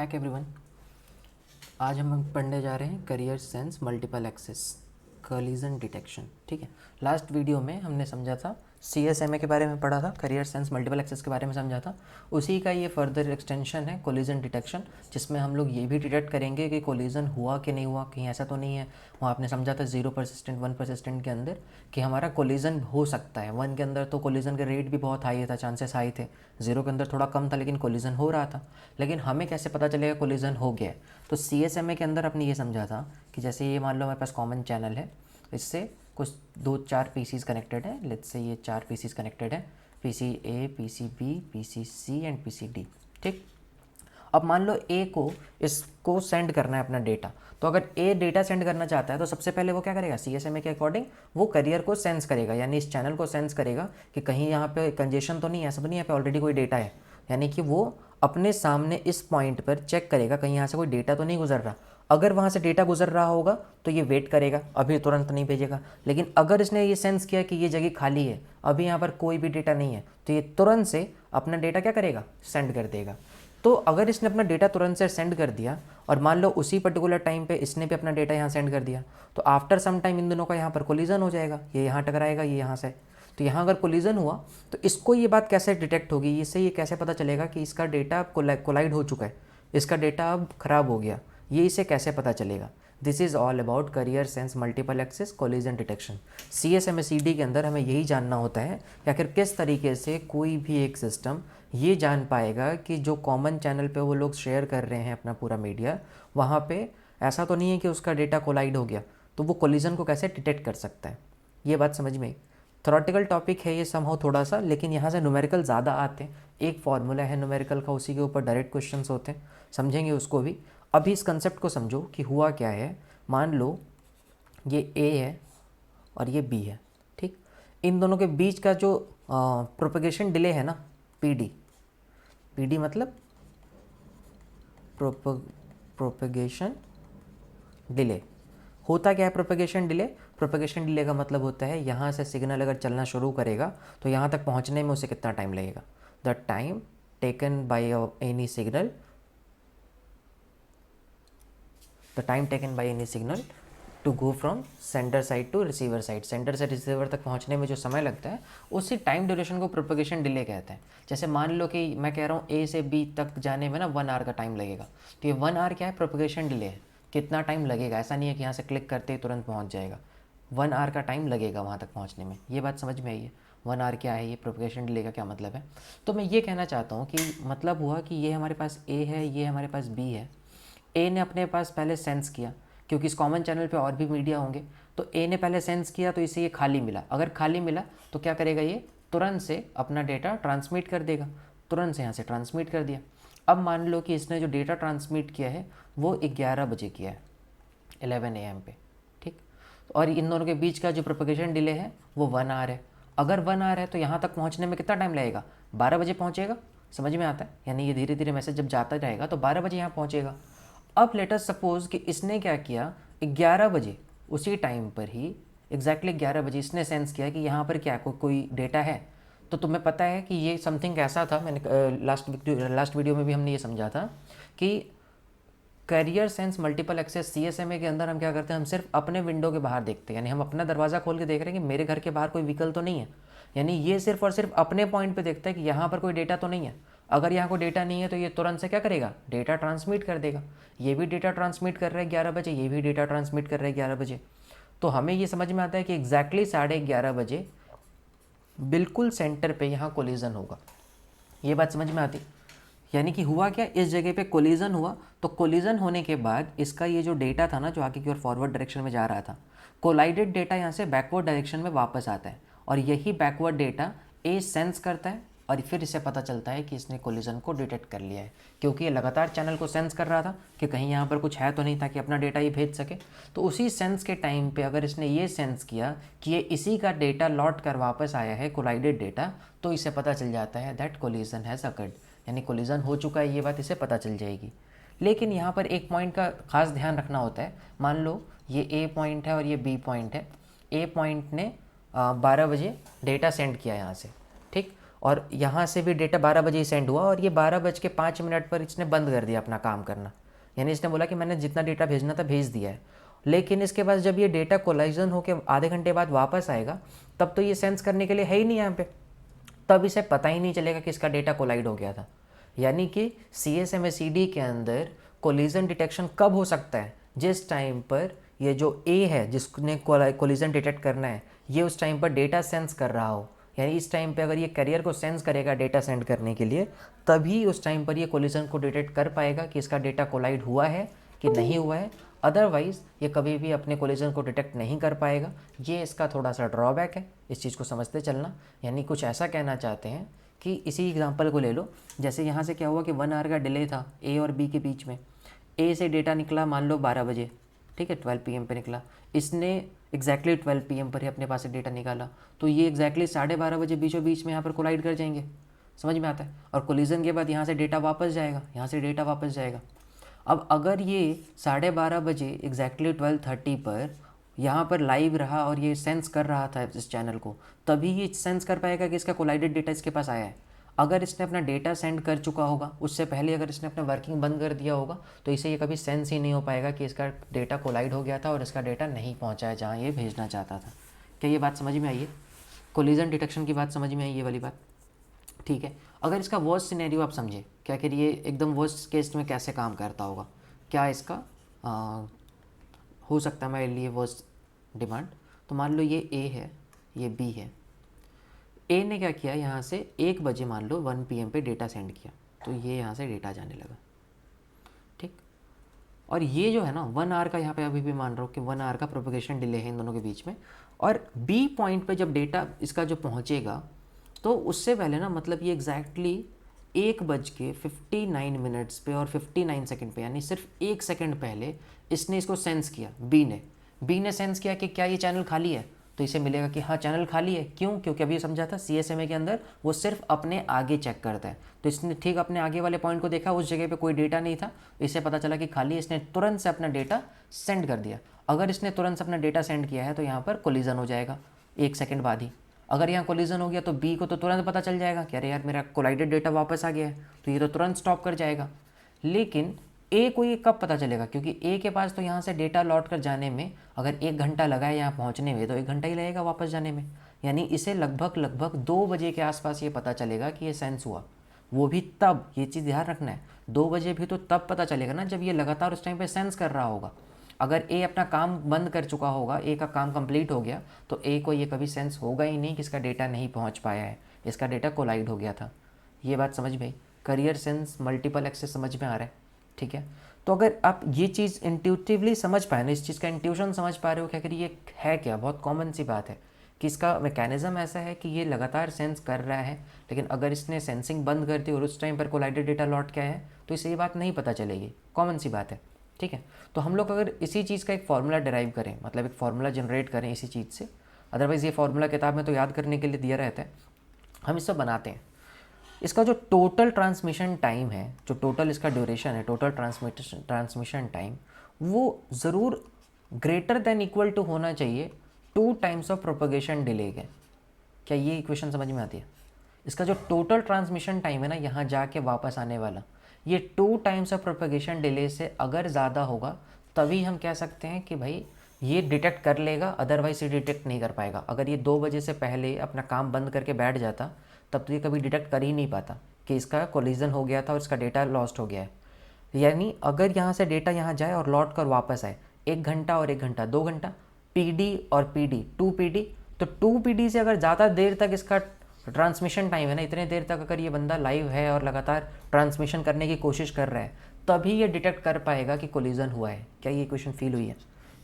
Back everyone. आज हम पढ़ने जा रहे हैं carrier sense multiple access collision detection. ठीक है, लास्ट वीडियो में हमने समझा था CSMA के बारे में पढ़ा था, करियर सेंस मल्टीपल एक्सेस के बारे में समझा था। उसी का ये फर्दर एक्सटेंशन है कोलिजन डिटेक्शन, जिसमें हम लोग ये भी डिटेक्ट करेंगे कि कोलिजन हुआ कि नहीं हुआ, कहीं ऐसा तो नहीं है। वहाँ आपने समझा था 0 परसेंट 1 परसेंट के अंदर कि हमारा कोलिजन हो सकता है। 1 के अंदर तो कोलिजन का रेट भी बहुत हाई था, चांसेस हाई थे। 0 के अंदर थोड़ा कम था लेकिन कोलिजन हो रहा था। लेकिन हमें कैसे पता चलेगा कोलिजन हो गया है? तो CSMA के अंदर आपने ये समझा था कि जैसे ये मान लो हमारे पास कॉमन चैनल है, इससे कुछ 2-4 पीसीज कनेक्टेड है। लेट्स से ये 4 पीसीज कनेक्टेड है, PC A, PC B, PC C and PC D। ठीक, अब मान लो A को इसको सेंड करना है अपना डेटा। तो अगर A डेटा सेंड करना चाहता है तो सबसे पहले वो क्या करेगा? CSMA के अकॉर्डिंग वो करियर को सेंस करेगा, यानी इस चैनल को सेंस करेगा कि कहीं यहाँ पे कंजेशन तो नहीं है, ऐसा तो नहीं है, यहाँ पे ऑलरेडी कोई डेटा है। यानी कि वो अपने सामने इस पॉइंट पर चेक करेगा कहीं यहाँ से कोई डेटा तो नहीं गुजर रहा। अगर वहाँ से डेटा गुजर रहा होगा तो ये वेट करेगा, अभी तुरंत नहीं भेजेगा। लेकिन अगर इसने ये सेंस किया कि ये जगह खाली है, अभी यहाँ पर कोई भी डेटा नहीं है, तो ये तुरंत से अपना डेटा क्या करेगा? सेंड कर देगा। तो अगर इसने अपना डेटा तुरंत से सेंड कर दिया और मान लो उसी पर्टिकुलर टाइम पे इसने भी अपना डेटा यहाँ सेंड कर दिया, तो आफ्टर सम टाइम इन दोनों का यहाँ पर कोलिजन हो जाएगा। ये यहाँ टकराएगा, ये यहाँ से। तो यहाँ अगर कोलिजन हुआ तो इसको ये बात कैसे डिटेक्ट होगी, इससे ये कैसे पता चलेगा कि इसका डेटा कोलाइड हो चुका है, इसका डेटा अब ख़राब हो गया, ये इसे कैसे पता चलेगा? This is all about carrier sense multiple access collision detection. CSMA-CD के अंदर हमें यही जानना होता है कि आखिर किस तरीके से कोई भी एक सिस्टम ये जान पाएगा कि जो कॉमन चैनल पे वो लोग शेयर कर रहे हैं अपना पूरा मीडिया, वहाँ पे ऐसा तो नहीं है कि उसका डेटा कोलाइड हो गया, तो वो कोलिजन को कैसे डिटेक्ट कर सकता है। ये बात समझ में आई? थ्योरेटिकल टॉपिक है ये समहाउ थोड़ा सा, लेकिन यहाँ से न्यूमेरिकल ज़्यादा आते हैं। एक फार्मूला है न्यूमेरिकल का, उसी के ऊपर डायरेक्ट क्वेश्चंस होते हैं, समझेंगे उसको भी। अभी इस कंसेप्ट को समझो कि हुआ क्या है। मान लो ये A है और ये B है। ठीक, इन दोनों के बीच का जो प्रोपेगेशन डिले है ना, PD मतलब प्रोपेगेशन डिले। होता क्या है प्रोपेगेशन डिले? प्रोपेगेशन डिले का मतलब होता है यहाँ से सिग्नल अगर चलना शुरू करेगा तो यहाँ तक पहुँचने में उसे कितना टाइम लगेगा। The time taken by any signal, the time taken by any signal to go from sender side to receiver side. Sender से रिसीवर तक पहुंचने में जो समय लगता है उसी टाइम ड्यूरेशन को प्रोपेगेशन डिले कहते हैं। जैसे मान लो कि मैं कह रहा हूँ A से B तक जाने में ना 1 आवर का टाइम लगेगा, तो ये 1 आवर क्या है? प्रोपेगेशन डिले है। कितना टाइम लगेगा? ऐसा नहीं है कि यहाँ से क्लिक करते ही तुरंत पहुँच जाएगा, 1 आवर का टाइम लगेगा वहाँ तक पहुँचने में। ये बात समझ में आई है? 1 आवर क्या है, ये प्रोपेगेशन डिले का क्या मतलब है? तो मैं ये कहना चाहता हूँ कि मतलब हुआ कि ये हमारे पास A है, ये हमारे पास B है। A ने अपने पास पहले सेंस किया, क्योंकि इस कॉमन चैनल पे और भी मीडिया होंगे, तो A ने पहले सेंस किया तो इसे ये खाली मिला। अगर खाली मिला तो क्या करेगा? ये तुरंत से अपना डेटा ट्रांसमिट कर देगा, तुरंत से यहाँ से ट्रांसमिट कर दिया। अब मान लो कि इसने जो डेटा ट्रांसमिट किया है वो 11 बजे किया है, 11 AM पे। ठीक, और इन दोनों के बीच का जो प्रोपेगेशन डिले है वो 1 आवर है। अगर 1 आवर है तो यहाँ तक पहुँचने में कितना टाइम लगेगा? 12 बजे पहुँचेगा। समझ में आता है? यानी ये धीरे धीरे मैसेज जब जाता रहेगा तो 12 बजे यहाँ पहुँचेगा। अब लेट अस सपोज कि इसने क्या किया, 11 बजे उसी टाइम पर ही एग्जैक्टली 11 बजे इसने सेंस किया कि यहाँ पर क्या कोई डेटा है। तो तुम्हें पता है कि ये समथिंग ऐसा था, मैंने लास्ट वीडियो में भी हमने ये समझा था कि carrier sense multiple access CSMA के अंदर हम क्या करते हैं? हम सिर्फ अपने विंडो के बाहर देखते हैं, यानी हम अपना दरवाज़ा खोल के देख रहे हैं कि मेरे घर के बाहर कोई व्हीकल तो नहीं है। यानी ये सिर्फ और सिर्फ अपने पॉइंट पे देखता है कि यहाँ पर कोई डेटा तो नहीं है। अगर यहाँ कोई डेटा नहीं है तो ये तुरंत से क्या करेगा? डेटा ट्रांसमिट कर देगा। ये भी डेटा ट्रांसमिट कर रहा है 11 बजे, ये भी डेटा ट्रांसमिट कर रहा है 11 बजे। तो हमें ये समझ में आता है कि एग्जैक्टली 11:30 बजे बिल्कुल सेंटर पे यहाँ कोलिजन होगा। ये बात समझ में आती? यानी कि हुआ क्या, इस जगह पे कोलिजन हुआ, तो कोलिजन होने के बाद इसका ये जो डेटा था ना, जो आगे की ओर फॉरवर्ड डायरेक्शन में जा रहा था, कोलाइडेड डेटा यहाँ से बैकवर्ड डायरेक्शन में वापस आता है, और यही बैकवर्ड डेटा ए सेंस करता है और फिर इसे पता चलता है कि इसने कोलिजन को डिटेक्ट कर लिया है, क्योंकि ये लगातार चैनल को सेंस कर रहा था कि कहीं यहाँ पर कुछ है तो नहीं, ताकि अपना डेटा ये भेज सके। तो उसी सेंस के टाइम पे अगर इसने ये सेंस किया कि ये इसी का डेटा लौट कर वापस आया है, कोलाइडेड डेटा, तो इसे पता चल जाता है दैट कोलिजन हैज़ अकर्ड, यानी कोलिजन हो चुका है, ये बात इसे पता चल जाएगी। लेकिन यहाँ पर एक पॉइंट का खास ध्यान रखना होता है। मान लो ये A पॉइंट है और ये B पॉइंट है। A पॉइंट ने 12 बजे डेटा सेंड किया यहाँ से, ठीक, और यहाँ से भी डेटा 12 बजे ही सेंड हुआ और ये 12:05 पर इसने बंद कर दिया अपना काम करना, यानी इसने बोला कि मैंने जितना डेटा भेजना था भेज दिया है। लेकिन इसके बाद जब ये डेटा कोलाइजन होकर आधे घंटे बाद वापस आएगा तब तो ये सेंस करने के लिए है ही नहीं यहाँ पे, तब इसे पता ही नहीं चलेगा कि इसका डेटा कोलाइड हो गया था। यानी कि CSMACD के अंदर कोलिजन डिटेक्शन कब हो सकता है, जिस टाइम पर ये जो A है जिसने कोलिजन डिटेक्ट करना है ये उस टाइम पर डेटा सेंस कर रहा हो, यानी इस टाइम पे अगर ये कैरियर को सेंस करेगा डेटा सेंड करने के लिए, तभी उस टाइम पर ये कोलिजन को डिटेक्ट कर पाएगा कि इसका डेटा कोलाइड हुआ है कि नहीं हुआ है। अदरवाइज़ ये कभी भी अपने कोलिजन को डिटेक्ट नहीं कर पाएगा। ये इसका थोड़ा सा ड्रॉबैक है, इस चीज़ को समझते चलना। यानी कुछ ऐसा कहना चाहते हैं कि इसी एग्जांपल को ले लो, जैसे यहाँ से क्या हुआ कि 1 आवर का डिले था A और B के बीच में। A से डेटा निकला मान लो 12 बजे, ठीक है, 12 PM पे निकला। इसने एग्जैक्टली 12 PM पर ही अपने पास से डेटा निकाला, तो ये एग्जैक्टली 12:30 बजे बीचों बीच में यहाँ पर कोलाइड कर जाएंगे। समझ में आता है? और कोलिजन के बाद यहाँ से डेटा वापस जाएगा, यहाँ से डेटा वापस जाएगा। अब अगर ये 12:30 बजे एग्जैक्टली 12:30 पर यहाँ पर लाइव रहा और ये सेंस कर रहा था इस चैनल को, तभी ये सेंस कर पाएगा कि इसका कोलाइडेड डेटा इसके पास आया है। अगर इसने अपना डेटा सेंड कर चुका होगा, उससे पहले अगर इसने अपना वर्किंग बंद कर दिया होगा, तो इसे ये कभी सेंस ही नहीं हो पाएगा कि इसका डेटा कोलाइड हो गया था और इसका डेटा नहीं पहुँचा है जहाँ ये भेजना चाहता था। क्या ये बात समझ में आई है? कोलिजन डिटेक्शन की बात समझ में आई, ये वाली बात, ठीक है। अगर इसका वर्स्ट सिनेरियो आप समझे, क्या कि ये एकदम वर्स्ट केस में कैसे काम करता होगा, क्या इसका हो सकता है मेरे लिए वर्स्ट डिमांड। तो मान लो ये A है, ये B है। A ने क्या किया, यहाँ से 1 बजे मान लो 1 PM पे डेटा सेंड किया, तो ये यहाँ से डेटा जाने लगा, ठीक। और ये जो है ना 1 आवर का, यहाँ पे अभी भी मान रहा हूँ कि 1 आवर का प्रोपगेशन डिले है इन दोनों के बीच में। और B पॉइंट पे जब डेटा इसका जो पहुँचेगा, तो उससे पहले ना मतलब ये एग्जैक्टली 1:59 पे और 59 सेकंड पे, यानी सिर्फ 1 सेकंड पहले इसने इसको सेंस किया। बी ने सेंस किया कि क्या ये चैनल खाली है, तो इसे मिलेगा कि हाँ चैनल खाली है। क्यों? क्योंकि अभी समझा था CSMA के अंदर वो सिर्फ अपने आगे चेक करता है, तो इसने ठीक अपने आगे वाले पॉइंट को देखा, उस जगह पे कोई डेटा नहीं था, इसे पता चला कि खाली है, इसने तुरंत से अपना डेटा सेंड कर दिया। अगर इसने तुरंत से अपना डेटा सेंड किया है तो यहाँ पर कोलिजन हो जाएगा 1 सेकंड बाद ही। अगर यहाँ कोलिजन हो गया तो B को तो तुरंत पता चल जाएगा कि अरे यार मेरा कोलाइडेड डेटा वापस आ गया है, तो ये तो तुरंत स्टॉप कर जाएगा। लेकिन A को ये कब पता चलेगा, क्योंकि A के पास तो यहाँ से डेटा लौट कर जाने में अगर 1 घंटा लगा है यहाँ पहुँचने में, तो 1 घंटा ही लगेगा वापस जाने में। यानी इसे लगभग 2 बजे के आसपास ये पता चलेगा कि ये सेंस हुआ। वो भी तब, ये चीज़ ध्यान रखना है, 2 बजे भी तो तब पता चलेगा ना जब ये लगातार उस टाइम पे सेंस कर रहा होगा। अगर A अपना काम बंद कर चुका होगा, A का काम कंप्लीट हो गया, तो A को ये कभी सेंस होगा ही नहीं कि इसका डेटा नहीं पहुंच पाया है, इसका डेटा कोलाइड हो गया था। ये बात समझ में आई? करियर सेंस मल्टीपल एक्सेस समझ में आ रहा है, ठीक है। तो अगर आप ये चीज़ इंट्यूटिवली समझ पाए ना, इस चीज़ का इंट्यूशन समझ पा रहे हो कि आखिर ये है क्या, बहुत कॉमन सी बात है कि इसका मैकेनिज्म ऐसा है कि ये लगातार सेंस कर रहा है, लेकिन अगर इसने सेंसिंग बंद कर दी और उस टाइम पर कोलाइडेड डेटा लौट के आया है तो इसे ये बात नहीं पता चलेगी। कॉमन सी बात है, ठीक है। तो हम लोग अगर इसी चीज़ का एक फार्मूला डिराइव करें, मतलब एक फार्मूला जनरेट करें इसी चीज़ से, अदरवाइज़ ये फार्मूला किताब में तो याद करने के लिए दिया रहता है, हम इससे बनाते हैं। इसका जो टोटल ट्रांसमिशन टाइम है, जो टोटल इसका ड्यूरेशन है, टोटल ट्रांसमिशन टाइम, वो ज़रूर ग्रेटर देन इक्वल टू होना चाहिए 2 टाइम्स ऑफ प्रोपगेशन डिले के। क्या ये इक्वेशन समझ में आती है? इसका जो टोटल ट्रांसमिशन टाइम है ना, यहाँ जाके वापस आने वाला, ये 2 टाइम्स ऑफ प्रोपगेशन डिले से अगर ज़्यादा होगा तभी हम कह सकते हैं कि भाई ये डिटेक्ट कर लेगा, अदरवाइज ये डिटेक्ट नहीं कर पाएगा। अगर ये 2 बजे से पहले अपना काम बंद करके बैठ जाता तब तो ये कभी डिटेक्ट कर ही नहीं पाता कि इसका कोलिजन हो गया था और इसका डेटा लॉस्ट हो गया है। यानी अगर यहाँ से डेटा यहाँ जाए और लौट कर वापस आए, 1 घंटा और 1 घंटा, 2 घंटा, PD और PD, 2PD, तो 2PD से अगर ज़्यादा देर तक इसका ट्रांसमिशन टाइम है ना, इतने देर तक अगर ये बंदा लाइव है और लगातार ट्रांसमिशन करने की कोशिश कर रहा है, तभी ये डिटेक्ट कर पाएगा कि कोलिजन हुआ है। क्या ये इक्वेशन फील हुई है?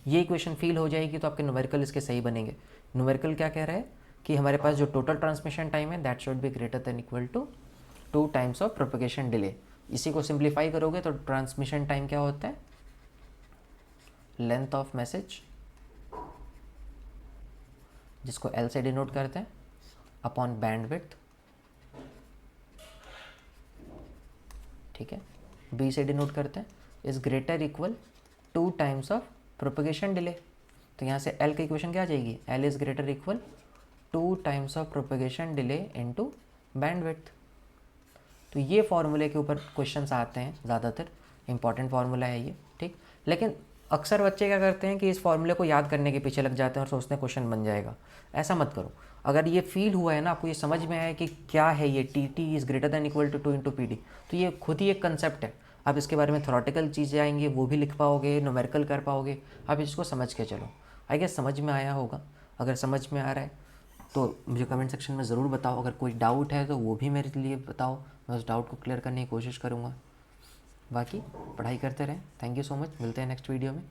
ये इक्वेशन फील हो जाएगी तो आपके न्यूमेरिकल इसके सही बनेंगे। न्यूमेरिकल क्या कह रहा है कि हमारे पास जो टोटल ट्रांसमिशन टाइम है that should be greater than equal to 2 times of propagation delay. इसी को सिंप्लीफाई करोगे तो ट्रांसमिशन टाइम क्या होता है? लेंथ ऑफ मैसेज, जिसको L से डिनोट करते हैं, अपॉन बैंडविड्थ, ठीक है, B से डिनोट करते हैं, is greater equal 2 times of propagation delay. तो यहाँ से L की इक्वेशन क्या आ जाएगी? L is greater equal 2 times of propagation delay into bandwidth. तो ये फार्मूले के ऊपर क्वेश्चंस आते हैं ज़्यादातर, इंपॉर्टेंट फार्मूला है ये, ठीक। लेकिन अक्सर बच्चे क्या करते हैं कि इस फार्मूले को याद करने के पीछे लग जाते हैं और सोचते हैं क्वेश्चन बन जाएगा। ऐसा मत करो। अगर ये फील हुआ है ना, आपको ये समझ में आया कि क्या है ये T T is greater than equal to 2 × PD, तो ये खुद ही एक कंसेप्ट है। आप इसके बारे में थ्योरेटिकल चीज़ें आएंगी वो भी लिख पाओगे, न्यूमेरिकल कर पाओगे। आप इसको समझ के चलो। आई गेस समझ में आया होगा। अगर समझ में आ रहा है तो मुझे कमेंट सेक्शन में ज़रूर बताओ। अगर कोई डाउट है तो वो भी मेरे लिए बताओ, मैं उस डाउट को क्लियर करने की कोशिश करूँगा। बाकी पढ़ाई करते रहें। थैंक यू सो मच, मिलते हैं नेक्स्ट वीडियो में।